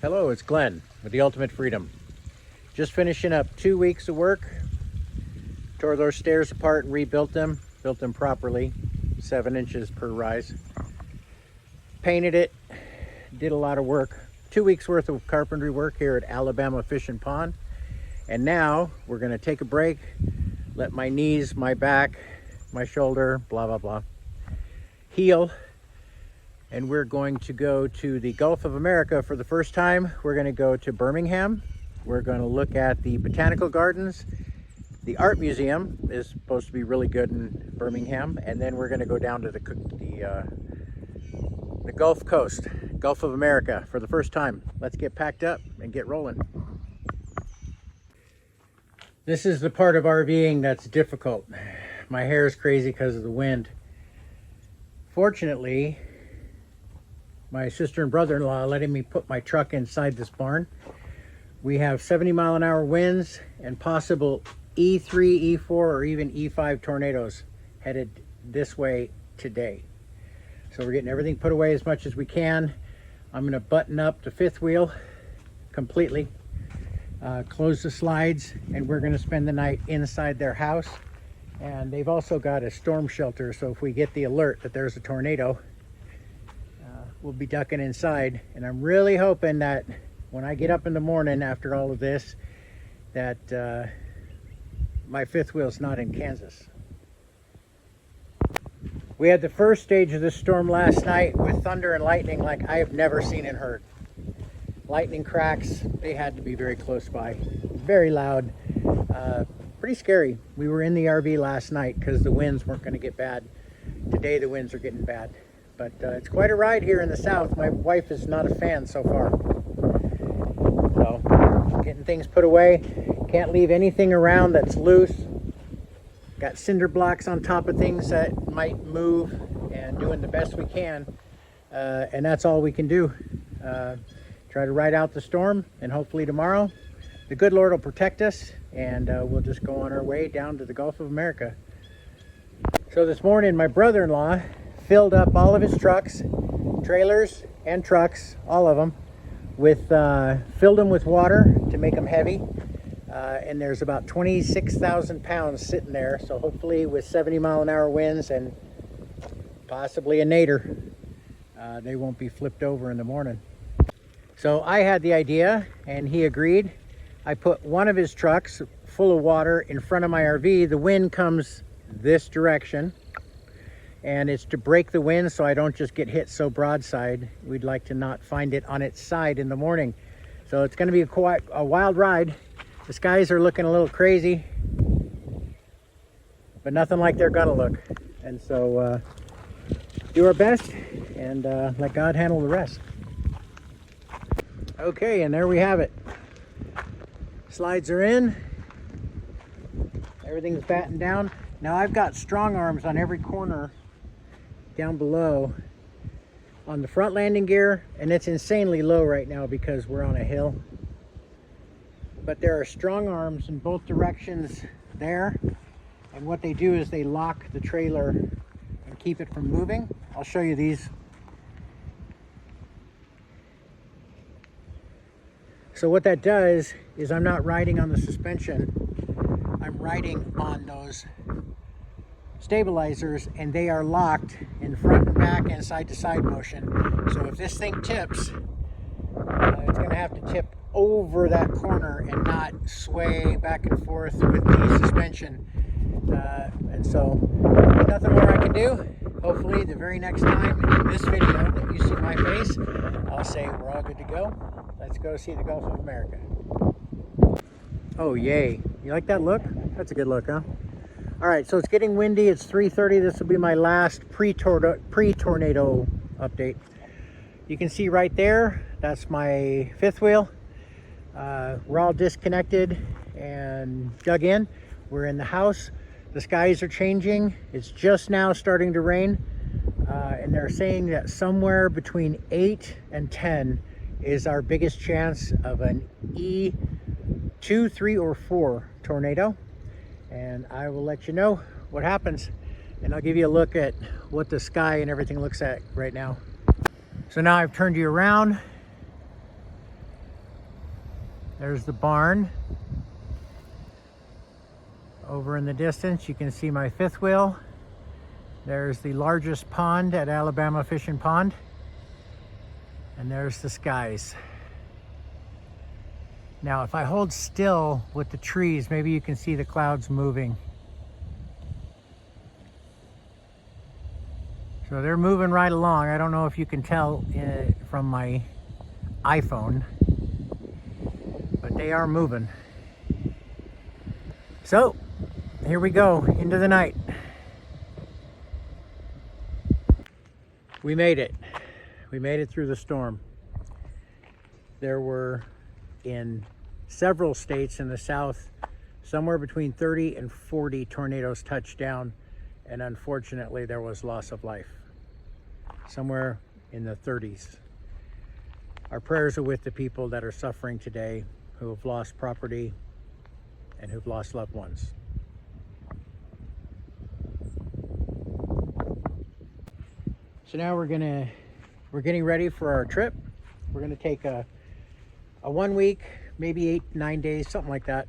Hello, it's Glenn with the Ultimate Freedom. Just finishing up 2 weeks of work. Tore those stairs apart and rebuilt them. Built them properly, 7 inches per rise. Painted it, did a lot of work. 2 weeks worth of carpentry work here at Alabama Fish and Pond. And now we're gonna take a break, let my knees, my back, my shoulder, blah, blah, blah, heal. And we're going to go to the Gulf of America for the first time. We're going to go to Birmingham. We're going to look at the botanical gardens. The art museum is supposed to be really good in Birmingham. And then we're going to go down to the Gulf Coast, Gulf of America for the first time. Let's get packed up and get rolling. This is the part of RVing that's difficult. My hair is crazy because of the wind. Fortunately, my sister and brother-in-law letting me put my truck inside this barn. We have 70-mile-an-hour winds and possible E3, E4, or even E5 tornadoes headed this way today. So we're getting everything put away as much as we can. I'm going to button up the fifth wheel completely, close the slides, and we're going to spend the night inside their house. And they've also got a storm shelter, so if we get the alert that there's a tornado, we'll be ducking inside. And I'm really hoping that when I get up in the morning after all of this, that my fifth wheel's not in Kansas. We had the first stage of this storm last night with thunder and lightning like I have never seen and heard. Lightning cracks, they had to be very close by. Very loud, pretty scary. We were in the RV last night because the winds weren't going to get bad. Today the winds are getting bad. But it's quite a ride here in the south. My wife is not a fan so far. So, getting things put away. Can't leave anything around that's loose. Got cinder blocks on top of things that might move, and doing the best we can. And that's all we can do. Try to ride out the storm, and hopefully tomorrow the good Lord will protect us, and we'll just go on our way down to the Gulf of America. So this morning, my brother-in-law filled up all of his trucks, trailers and trucks, all of them, with filled them with water to make them heavy. And there's about 26,000 pounds sitting there. So hopefully with 70-mile-an-hour winds and possibly a nadir, they won't be flipped over in the morning. So I had the idea and he agreed. I put one of his trucks full of water in front of my RV. The wind comes this direction, and it's to break the wind so I don't just get hit so broadside. We'd like to not find it on its side in the morning. So it's going to be a wild ride. The skies are looking a little crazy, but nothing like they're going to look. And so do our best and let God handle the rest. Okay, and there we have it. Slides are in. Everything's battened down. Now I've got strong arms on every corner down below on the front landing gear, and it's insanely low right now because we're on a hill. But there are strong arms in both directions there, and what they do is they lock the trailer and keep it from moving. I'll show you these. So what that does is I'm not riding on the suspension, I'm riding on those stabilizers, and they are locked in front and back and side to side motion. So if this thing tips, it's going to have to tip over that corner and not sway back and forth with the suspension. And so nothing more I can do. Hopefully the very next time in this video that you see my face, I'll say we're all good to go. Let's go see the Gulf of America. Oh yay, you like that look? That's a good look, huh? All right, so it's getting windy. It's 3:30. This will be my last pre-tornado update. You can see right there, that's my fifth wheel. We're all disconnected and dug in. We're in the house. The skies are changing. It's just now starting to rain. And they're saying that somewhere between 8 and 10 is our biggest chance of an E2, 3, or 4 tornado. And I will let you know what happens, and I'll give you a look at what the sky and everything looks at right now. So now I've turned you around. There's the barn. Over in the distance, you can see my fifth wheel. There's the largest pond at Alabama Fishing Pond. And there's the skies. Now, if I hold still with the trees, maybe you can see the clouds moving. So they're moving right along. I don't know if you can tell from my iPhone, but they are moving. So, here we go, into the night. We made it. We made it through the storm. There were, in several states in the south, somewhere between 30 and 40 tornadoes touched down, and unfortunately there was loss of life, somewhere in the 30s. Our prayers are with the people that are suffering today, who have lost property and who've lost loved ones. So now we're getting ready for our trip. We're gonna take a 1 week, maybe 8-9 days, something like that.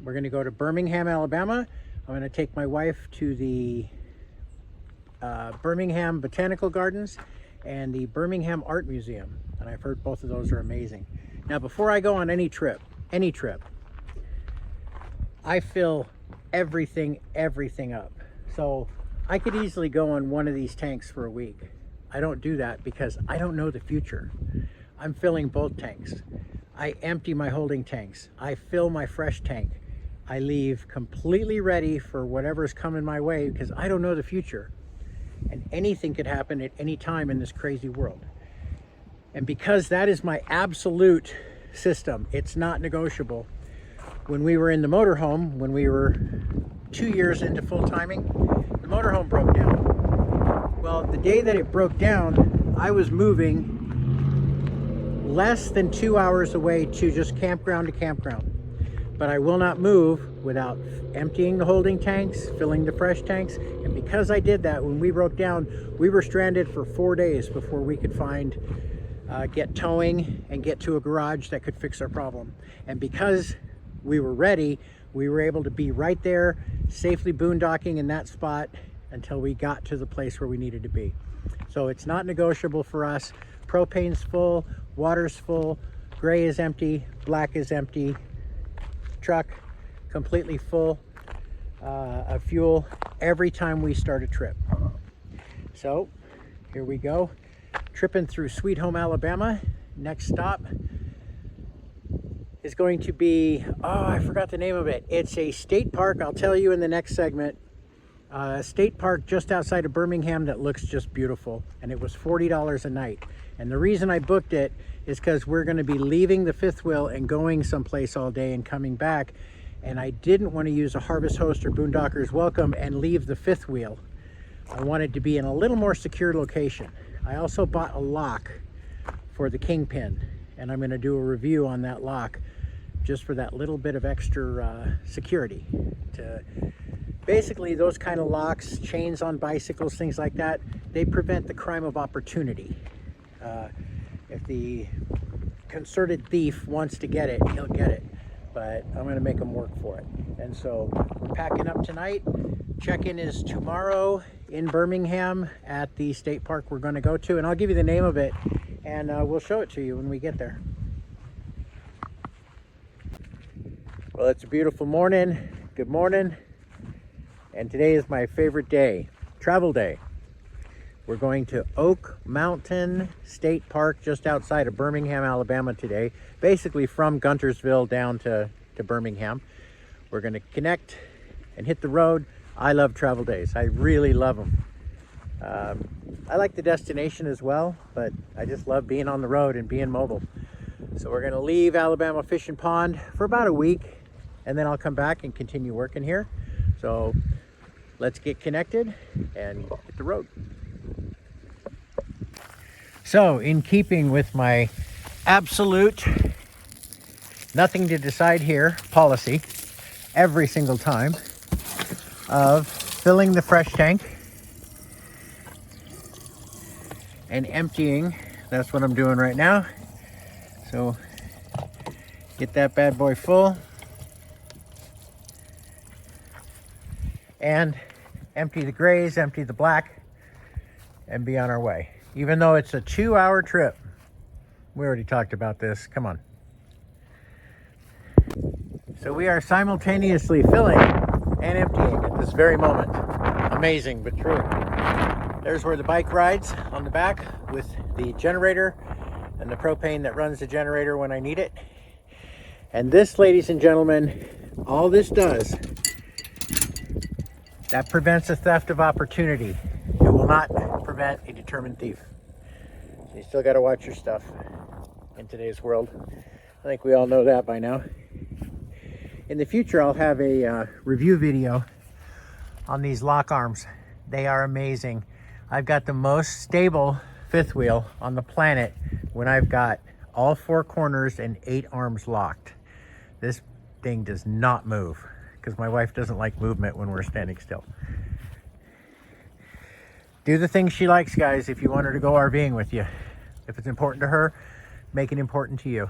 We're gonna go to Birmingham, Alabama. I'm gonna take my wife to the Birmingham Botanical Gardens and the Birmingham Art Museum. And I've heard both of those are amazing. Now, before I go on any trip, I fill everything up. So I could easily go on one of these tanks for a week. I don't do that because I don't know the future. I'm filling both tanks. I empty my holding tanks. I fill my fresh tank. I leave completely ready for whatever's coming my way because I don't know the future. And anything could happen at any time in this crazy world. And because that is my absolute system, it's not negotiable. When we were in the motorhome, when we were 2 years into full timing, the motorhome broke down. Well, the day that it broke down, I was moving less than 2 hours away to just campground to campground. But I will not move without emptying the holding tanks, filling the fresh tanks. And because I did that, when we broke down, we were stranded for 4 days before we could get towing and get to a garage that could fix our problem. And because we were ready, we were able to be right there, safely boondocking in that spot until we got to the place where we needed to be. So it's not negotiable for us. Propane's full, water's full, gray is empty, black is empty. Truck completely full of fuel every time we start a trip. So here we go, tripping through Sweet Home, Alabama. Next stop is going to be, oh, I forgot the name of it. It's a state park. I'll tell you in the next segment. A state park just outside of Birmingham that looks just beautiful, and it was $40 a night. And the reason I booked it is because we're going to be leaving the fifth wheel and going someplace all day and coming back, and I didn't want to use a Harvest Host or Boondocker's Welcome and leave the fifth wheel. I wanted to be in a little more secure location. I also bought a lock for the Kingpin, and I'm going to do a review on that lock just for that little bit of extra security. Basically, those kind of locks, chains on bicycles, things like that, they prevent the crime of opportunity. If the concerted thief wants to get it, he'll get it. But I'm going to make him work for it. And so we're packing up tonight. Check-in is tomorrow in Birmingham at the state park we're going to go to. And I'll give you the name of it, and we'll show it to you when we get there. Well, it's a beautiful morning. Good morning. And today is my favorite day, travel day. We're going to Oak Mountain State Park just outside of Birmingham, Alabama today. Basically from Guntersville down to Birmingham. We're going to connect and hit the road. I love travel days. I really love them. I like the destination as well, but I just love being on the road and being mobile. So we're going to leave Alabama Fishing Pond for about a week, and then I'll come back and continue working here. So let's get connected and hit the road. So, in keeping with my absolute nothing to decide here policy every single time of filling the fresh tank and emptying, that's what I'm doing right now. So Get that bad boy full. And empty the grays, empty the black, and be on our way. Even though it's a 2-hour trip. We already talked about this. Come on. So we are simultaneously filling and emptying at this very moment. Amazing, but true. There's where the bike rides, on the back with the generator and the propane that runs the generator when I need it. And this, ladies and gentlemen, all this does, that prevents a theft of opportunity. It will not prevent a determined thief. So you still got to watch your stuff in today's world. I think we all know that by now. In the future, I'll have a review video on these lock arms. They are amazing. I've got the most stable fifth wheel on the planet when I've got all 4 corners and 8 arms locked. This thing does not move because my wife doesn't like movement when we're standing still. Do the things she likes, guys, if you want her to go RVing with you. If it's important to her, make it important to you.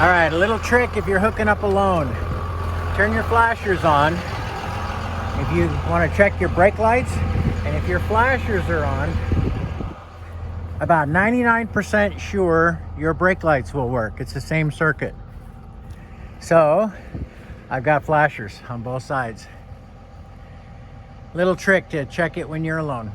All right, a little trick if you're hooking up alone. Turn your flashers on if you want to check your brake lights, and if your flashers are on, about 99% sure your brake lights will work. It's the same circuit. So I've got flashers on both sides. Little trick to check it when you're alone.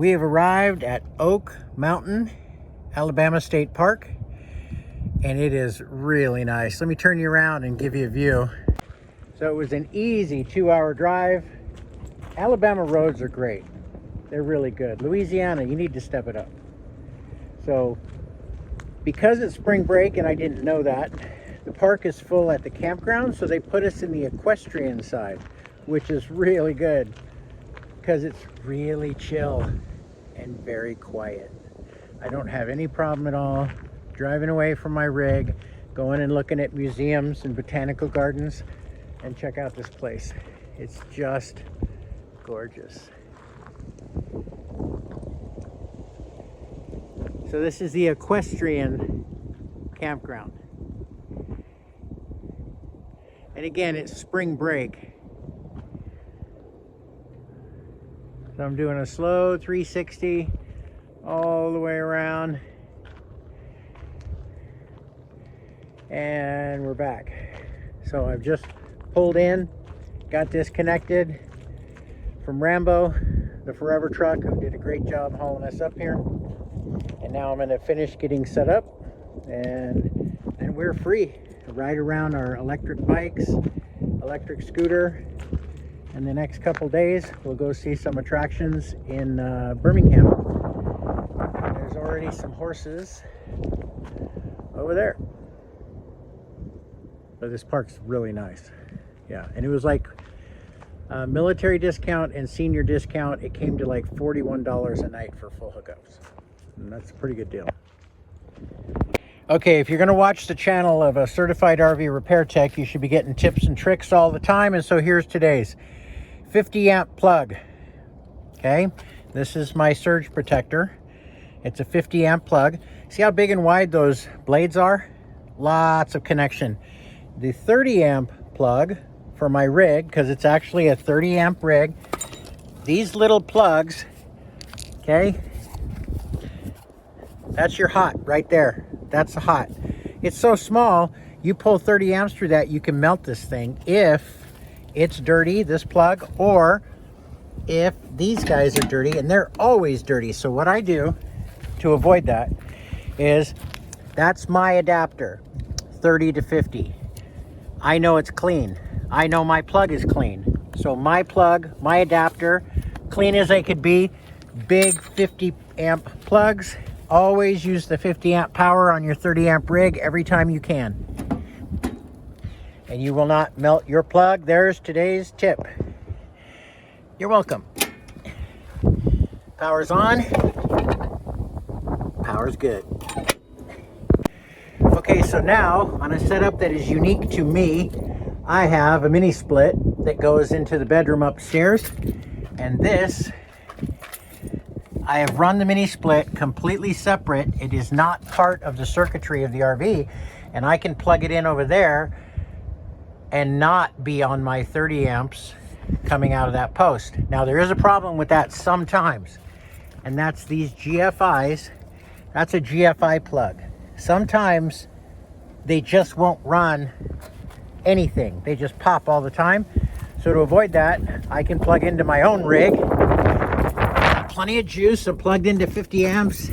We have arrived at Oak Mountain, Alabama State Park, and it is really nice. Let me turn you around and give you a view. So it was an easy 2-hour drive. Alabama roads are great. They're really good. Louisiana, you need to step it up. So because it's spring break and I didn't know that, the park is full at the campground, so they put us in the equestrian side, which is really good because it's really chill and very quiet. I don't have any problem at all driving away from my rig, going and looking at museums and botanical gardens, and check out this place. It's just gorgeous. So this is the equestrian campground. And again, it's spring break. So I'm doing a slow 360 all the way around. And we're back. So I've just pulled in, got disconnected from Rambo, the Forever truck, who did a great job hauling us up here. And now I'm gonna finish getting set up, and then we're free to ride around our electric bikes, electric scooter. And the next couple days, we'll go see some attractions in Birmingham. There's already some horses over there. But this park's really nice. Yeah, and it was like military discount and senior discount. It came to like $41 a night for full hookups. And that's a pretty good deal. Okay, if you're gonna watch the channel of a certified RV repair tech, you should be getting tips and tricks all the time. And so here's today's 50 amp plug. Okay, this is my surge protector. It's a 50 amp plug. See how big and wide those blades are? Lots of connection. The 30 amp plug for my rig, because it's actually a 30 amp rig, these little plugs, okay, that's your hot right there. That's the hot. It's so small, you pull 30 amps through that, you can melt this thing if it's dirty, this plug, or if these guys are dirty, and they're always dirty. So what I do to avoid that is, that's my adapter, 30 to 50. I know it's clean. I know my plug is clean. So my plug, my adapter, clean as they could be, big 50 amp plugs. Always use the 50 amp power on your 30 amp rig every time you can. And you will not melt your plug. There's today's tip. You're welcome. Power's on. Power's good. Okay, so now on a setup that is unique to me, I have a mini split that goes into the bedroom upstairs. And this, I have run the mini split completely separate. It is not part of the circuitry of the RV. And I can plug it in over there and not be on my 30 amps coming out of that post. Now there is a problem with that sometimes, and that's these GFIs. That's a GFI plug. Sometimes they just won't run anything. They just pop all the time. So to avoid that, I can plug into my own rig. Plenty of juice. I'm plugged into 50 amps.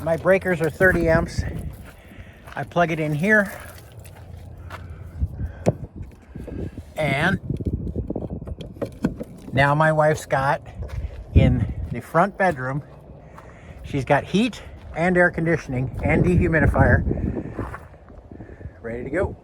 My breakers are 30 amps. I plug it in here. And now my wife's got, in the front bedroom, she's got heat and air conditioning and dehumidifier ready to go.